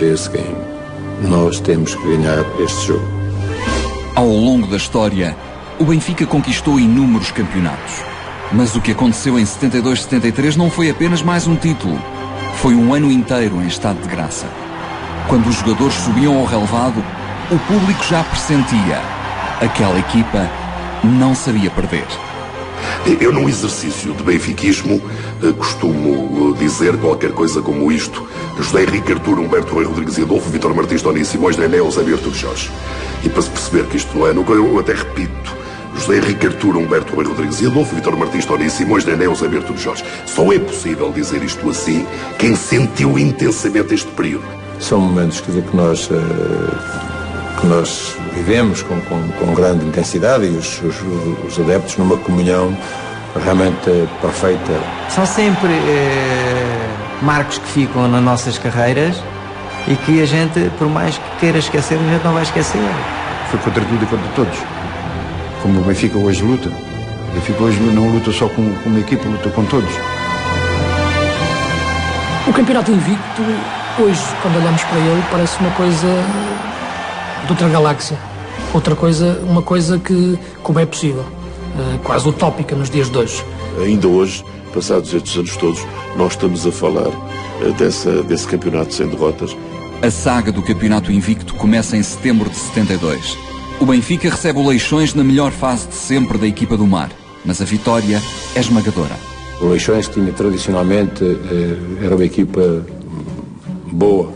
this game. Nós temos que ganhar este jogo. Ao longo da história, o Benfica conquistou inúmeros campeonatos. Mas o que aconteceu em 72-73 não foi apenas mais um título. Foi um ano inteiro em estado de graça. Quando os jogadores subiam ao relevado, o público já pressentia. Aquela equipa não sabia perder. Eu, num exercício de benfiquismo, costumo dizer qualquer coisa como isto: José Henrique, Artur, Humberto, Rui Rodrigues e Adolfo, Vítor Martins, Tony Simões, Nené, Eusébio, Artur Jorge. E para se perceber que isto não é, eu até repito: José Henrique, Artur, Humberto, Rui Rodrigues e Adolfo, Vítor Martins, Tony Simões, Nené, Eusébio, Artur Jorge. Só é possível dizer isto assim quem sentiu intensamente este período. São momentos, quer dizer, que nós vivemos com grande intensidade, e os adeptos numa comunhão realmente perfeita. São sempre marcos que ficam nas nossas carreiras e que a gente, por mais que queira esquecer, a gente não vai esquecer. Foi contra tudo e contra todos. Como o Benfica hoje luta. O Benfica hoje não luta só com uma equipa, luta com todos. O campeonato invicto, hoje, quando olhamos para ele, parece uma coisa de outra galáxia. Uma coisa que, como é possível, quase utópica nos dias de hoje. Ainda hoje, passados estes anos todos, nós estamos a falar desse campeonato sem derrotas. A saga do campeonato invicto começa em setembro de 72. O Benfica recebe o Leixões na melhor fase de sempre da equipa do Mar, mas a vitória é esmagadora. O Leixões tinha tradicionalmente, era uma equipa boa,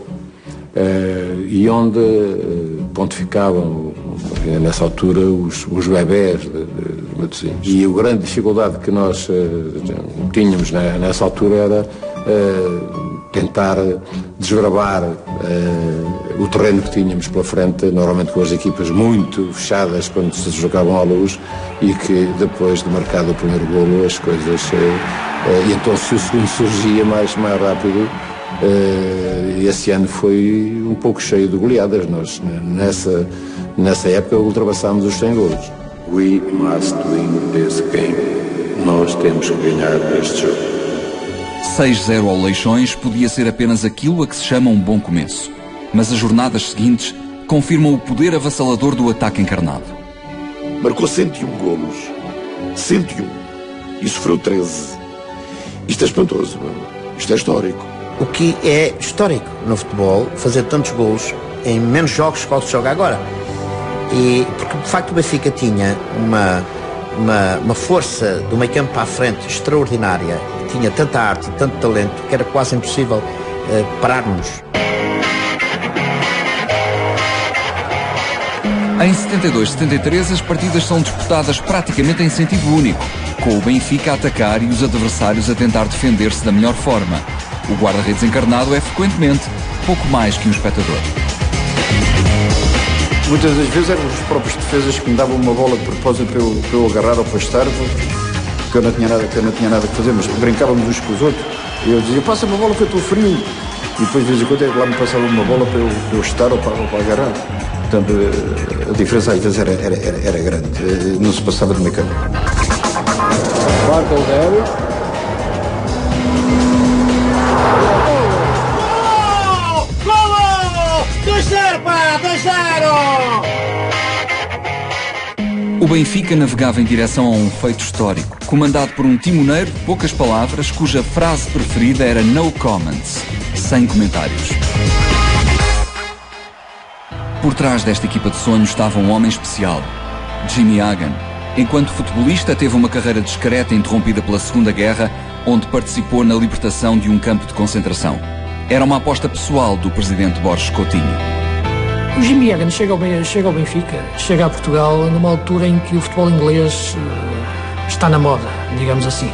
e onde pontificavam nessa altura os bebés de Matosinhos. E a grande dificuldade que nós tínhamos nessa altura era tentar desbravar o terreno que tínhamos pela frente, normalmente com as equipas muito fechadas quando se jogavam à luz, e que depois de marcado o primeiro golo as coisas e então se o segundo surgia mais rápido. Esse ano foi um pouco cheio de goleadas. Nós nessa época ultrapassámos os 100 golos. We must win this game. Nós temos que ganhar este jogo. 6-0 ao Leixões podia ser apenas aquilo a que se chama um bom começo, mas as jornadas seguintes confirmam o poder avassalador do ataque encarnado. Marcou 101 golos. 101. E sofreu 13. Isto é espantoso. Isto é histórico. O que é histórico no futebol, fazer tantos golos em menos jogos que se joga agora. E porque de facto o Benfica tinha uma força do meio campo para a frente extraordinária, tinha tanta arte e tanto talento que era quase impossível pararmos. Em 72-73 as partidas são disputadas praticamente em sentido único, com o Benfica a atacar e os adversários a tentar defender-se da melhor forma. O guarda-redes encarnado é frequentemente pouco mais que um espectador. Muitas das vezes eram os próprios defesas que me davam uma bola de propósito para eu agarrar ou pastar, porque eu não tinha nada que fazer, mas brincávamos uns com os outros. E eu dizia: passa uma bola que eu estou frio. E depois de vez em quando lá me passava uma bola para eu estar ou para agarrar. Portanto, a diferença às vezes era grande, não se passava de meio campo. Marca o Eusébio. O Benfica navegava em direção a um feito histórico, comandado por um timoneiro de poucas palavras, cuja frase preferida era "no comments", sem comentários. Por trás desta equipa de sonhos estava um homem especial, Jimmy Hagan. Enquanto futebolista, teve uma carreira discreta interrompida pela Segunda Guerra, onde participou na libertação de um campo de concentração. Era uma aposta pessoal do presidente Borges Coutinho. O Jimmy Hagan chega ao Benfica, chega a Portugal numa altura em que o futebol inglês está na moda, digamos assim.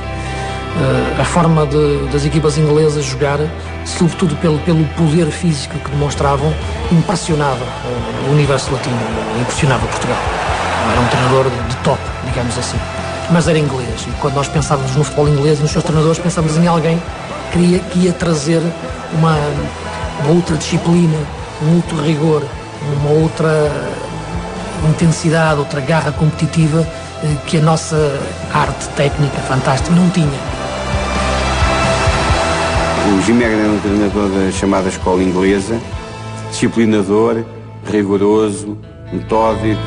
A forma das equipas inglesas jogar, sobretudo pelo poder físico que demonstravam, impressionava o universo latino, impressionava Portugal. Era um treinador de top, digamos assim. Mas era inglês, e quando nós pensávamos no futebol inglês e nos seus treinadores, pensávamos em alguém que ia trazer uma outra disciplina, um outro rigor, uma outra intensidade, outra garra competitiva que a nossa arte técnica fantástica não tinha. O Jimmy Hagan era um treinador da chamada escola inglesa, disciplinador, rigoroso, metódico.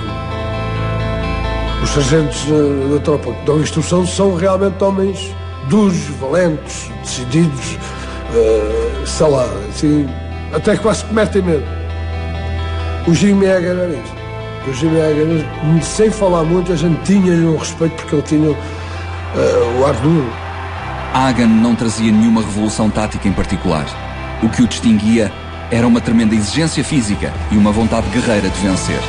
Os sargentos da tropa que dão instrução são realmente homens duros, valentes, decididos, sei lá, assim, até quase que metem medo. O Jimmy Hagan era isso. O Jimmy Hagan, sem falar muito, a gente tinha-lhe um respeito porque ele tinha o ar duro. Hagan não trazia nenhuma revolução tática em particular. O que o distinguia era uma tremenda exigência física e uma vontade guerreira de vencer.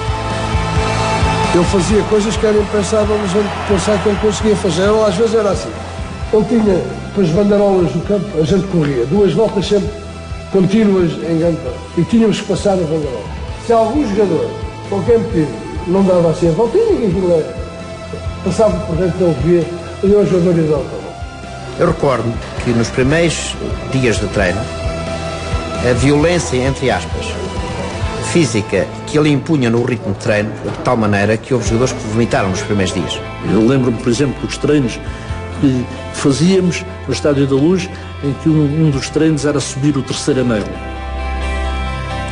Ele fazia coisas que era impensável a gente pensar que ele conseguia fazer. Ele, às vezes era assim. Ele tinha as bandeirolas do campo, a gente corria, 2 voltas sempre contínuas em campo e tínhamos que passar a banderola. Se algum jogador, qualquer motivo, não dava assim a voltinha, que aquilo era, passava por dentro dele, via, e o jogador ia dar o tabu. Eu recordo que nos primeiros dias de treino, a violência, entre aspas, física que ele impunha no ritmo de treino, de tal maneira que houve jogadores que vomitaram nos primeiros dias. Eu lembro-me, por exemplo, dos treinos que fazíamos no Estádio da Luz, em que um dos treinos era subir o 3º anel.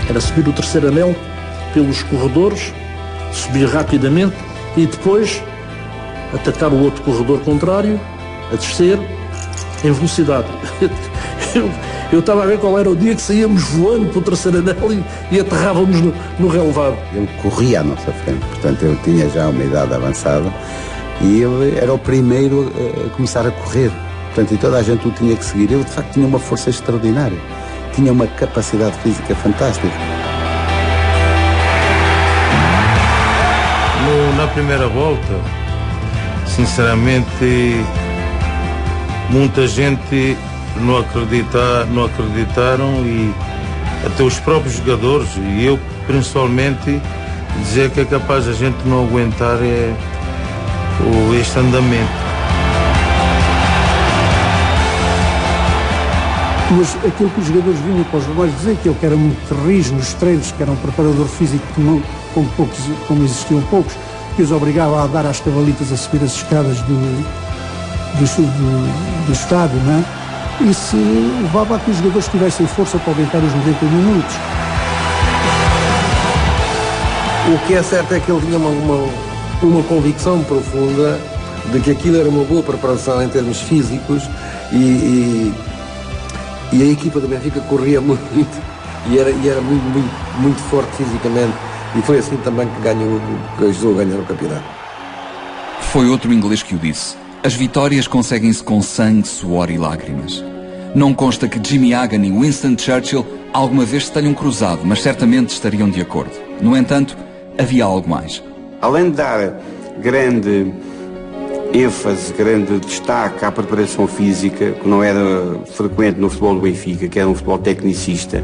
Era subir o 3º anel pelos corredores, subir rapidamente e depois atacar o outro corredor contrário, a descer em velocidade. Eu estava a ver qual era o dia que saíamos voando para o 3º anel e aterrávamos no relevado. Ele corria à nossa frente, portanto eu tinha já uma idade avançada e ele era o primeiro a começar a correr. Portanto, e toda a gente o tinha que seguir. Ele de facto tinha uma força extraordinária, tinha uma capacidade física fantástica. Na primeira volta, sinceramente, muita gente não acreditaram e até os próprios jogadores, e eu principalmente, dizer que é capaz a gente não aguentar este andamento. Mas aquilo que os jogadores vinham para os relógios dizer que ele que era muito rígido nos treinos, que era um preparador físico como existiam poucos, que os obrigava a dar às cavalitas a subir as escadas do estádio, não é? Isso levava a que os jogadores tivessem força para aguentar os 90 minutos. O que é certo é que ele tinha uma convicção profunda de que aquilo era uma boa preparação em termos físicos e a equipa do Benfica corria muito e era muito forte fisicamente, e foi assim também que ajudou a ganhar o campeonato. Foi outro inglês que o disse. As vitórias conseguem-se com sangue, suor e lágrimas. Não consta que Jimmy Hagan e Winston Churchill alguma vez se tenham cruzado, mas certamente estariam de acordo. No entanto, havia algo mais. Além de dar grande ênfase, grande destaque à preparação física, que não era frequente no futebol do Benfica, que era um futebol tecnicista,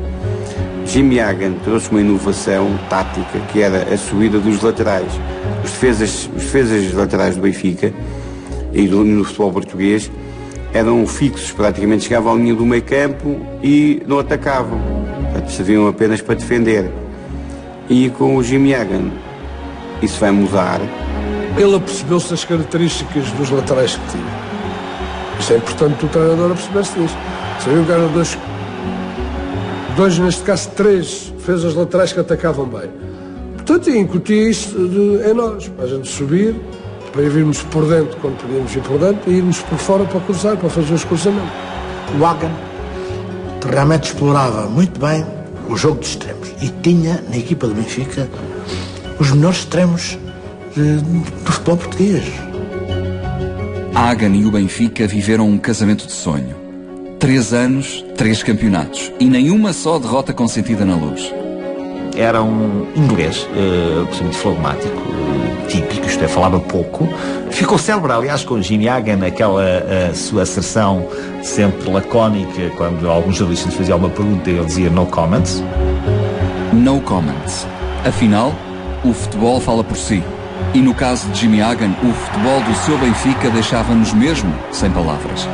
Jimmy Hagan trouxe uma inovação tática, que era a subida dos laterais. Os defesas laterais do Benfica e no futebol português eram fixos, praticamente chegavam à linha do meio campo e não atacavam, portanto, serviam apenas para defender. E com o Jimmy Hagan isso vai mudar. Ele apercebeu-se das características dos laterais que tinha. Isso é importante o treinador aperceber-se disso. Sabiam que eram dois, neste caso 3 defesas laterais que atacavam bem. Portanto, incutia isso em nós, para a gente subir, para irmos por dentro quando podíamos ir por dentro e irmos por fora para cruzar, para fazer os cruzamentos. O Hagan realmente explorava muito bem o jogo de extremos e tinha na equipa do Benfica os melhores extremos do futebol português. Hagan e o Benfica viveram um casamento de sonho. 3 anos, 3 campeonatos e nenhuma só derrota consentida na Luz. Era um inglês, muito flagmático, típico, isto é, falava pouco. Ficou célebre, aliás, com Jimmy Hagan, aquela sua asserção sempre lacónica, quando alguns jornalistas faziam uma pergunta, ele dizia no comments. No comments. Afinal, o futebol fala por si. E no caso de Jimmy Hagan, o futebol do seu Benfica deixava-nos mesmo sem palavras.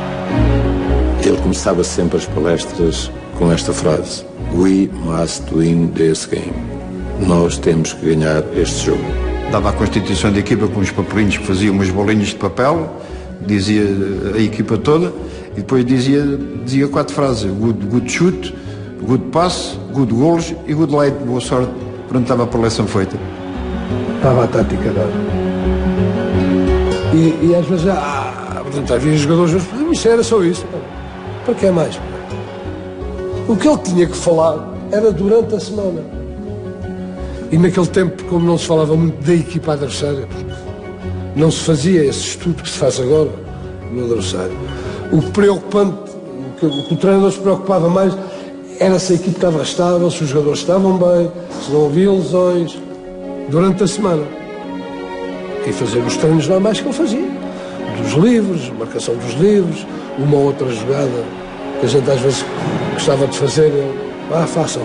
Ele começava sempre as palestras com esta frase: We must win this game. Nós temos que ganhar este jogo. Dava a constituição da equipa com os papelinhos que faziam umas bolinhas de papel, dizia a equipa toda, e depois dizia 4 frases: good shoot, good passe, good golos e good light. Boa sorte. Pronto, estava a preleção feita. Estava a tática dada. E às vezes, portanto, havia jogadores, mas isso era só isso. Para que é mais? O que ele tinha que falar era durante a semana. E naquele tempo, como não se falava muito da equipa adversária, não se fazia esse estudo que se faz agora no adversário. O preocupante, o que o treinador se preocupava mais, era se a equipe estava estável, se os jogadores estavam bem, se não havia lesões, durante a semana. E fazer os treinos normais que ele fazia. Dos livros, marcação dos livros, uma ou outra jogada que a gente às vezes gostava de fazer, façam.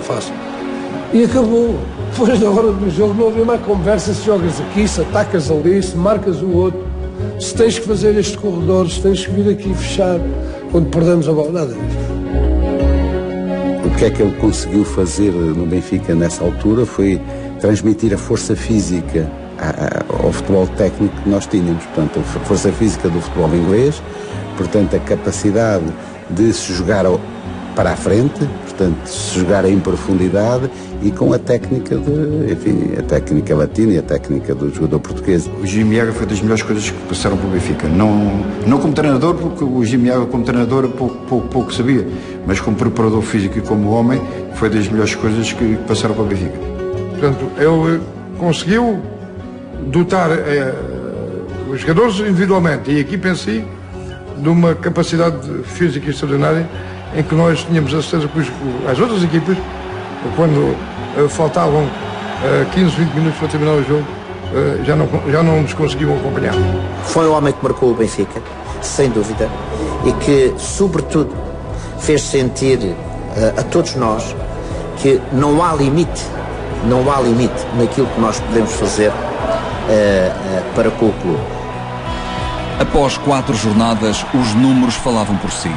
E acabou. Depois da hora do jogo não havia mais conversa, se jogas aqui, se atacas ali, se marcas o outro, se tens que fazer este corredor, se tens que vir aqui fechar quando perdemos a bola, nada disso. O que é que ele conseguiu fazer no Benfica nessa altura foi transmitir a força física ao futebol técnico que nós tínhamos, portanto a força física do futebol inglês, portanto a capacidade de se jogar para a frente, portanto se jogar em profundidade e com a técnica a técnica latina e a técnica do jogador português. O Jimmy Águia foi das melhores coisas que passaram pelo Benfica, não como treinador, porque o Jimmy Águia como treinador pouco sabia, mas como preparador físico e como homem foi das melhores coisas que passaram pelo Benfica. Portanto, ele conseguiu dotar os jogadores individualmente e a equipa em si de uma capacidade física extraordinária, em que nós tínhamos a certeza que as outras equipas, quando faltavam 15, 20 minutos para terminar o jogo, já não nos conseguiam acompanhar. Foi um homem que marcou o Benfica, sem dúvida, e que, sobretudo, fez sentir a todos nós que não há limite naquilo que nós podemos fazer para com o clube. Após 4 jornadas, os números falavam por si.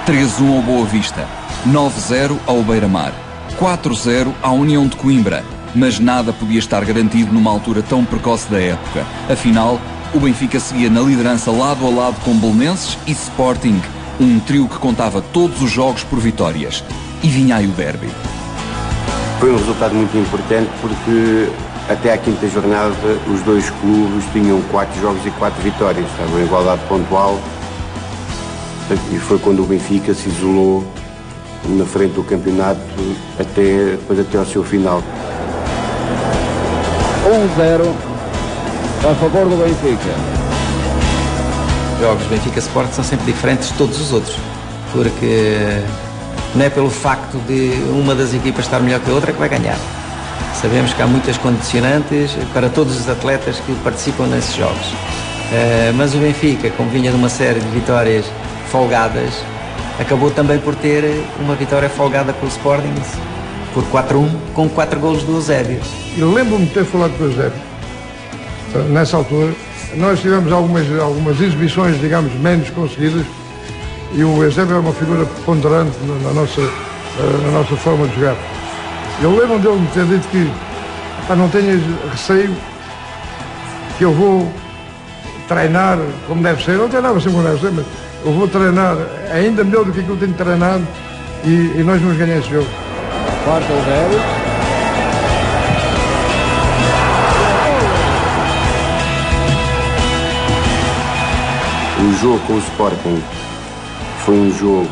3-1 ao Boa Vista, 9-0 ao Beira-Mar, 4-0 à União de Coimbra, mas nada podia estar garantido numa altura tão precoce da época. Afinal, o Benfica seguia na liderança lado a lado com Belenenses e Sporting, um trio que contava todos os jogos por vitórias. E vinha aí o derby. Foi um resultado muito importante porque até à 5ª jornada os dois clubes tinham 4 jogos e 4 vitórias, estavam em igualdade pontual, e foi quando o Benfica se isolou na frente do campeonato até ao seu final. 1-0 a favor do Benfica. Os jogos Benfica Sport são sempre diferentes de todos os outros, porque não é pelo facto de uma das equipas estar melhor que a outra que vai ganhar. Sabemos que há muitas condicionantes para todos os atletas que participam nesses jogos. Mas o Benfica, como vinha de uma série de vitórias folgadas, acabou também por ter uma vitória folgada com o Sporting por 4-1, com 4 golos do Eusébio. Eu lembro-me de ter falado com o Eusébio. Nessa altura, nós tivemos algumas exibições, digamos, menos conseguidas, e o Eusébio é uma figura ponderante na nossa forma de jogar. Eu lembro dele me ter dito que não tenhas receio, que eu vou treinar como deve ser. Eu não treinava sempre como deve ser, mas eu vou treinar ainda melhor do que aquilo que tenho treinado e nós vamos ganhar esse jogo. Quarto Eusébio. O jogo com o Sporting foi um jogo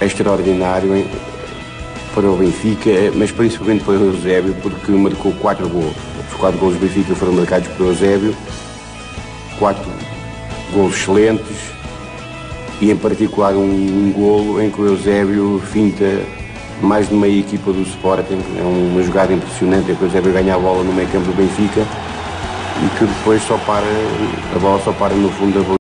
extraordinário para o Benfica, mas principalmente para o Eusébio, porque marcou 4 golos. Os 4 golos do Benfica foram marcados por Eusébio, 4 golos excelentes e em particular um golo em que o Eusébio finta mais de meia equipa do Sporting. É uma jogada impressionante, em que o Eusébio ganha a bola no meio campo do Benfica e que depois a bola só para no fundo da baliza.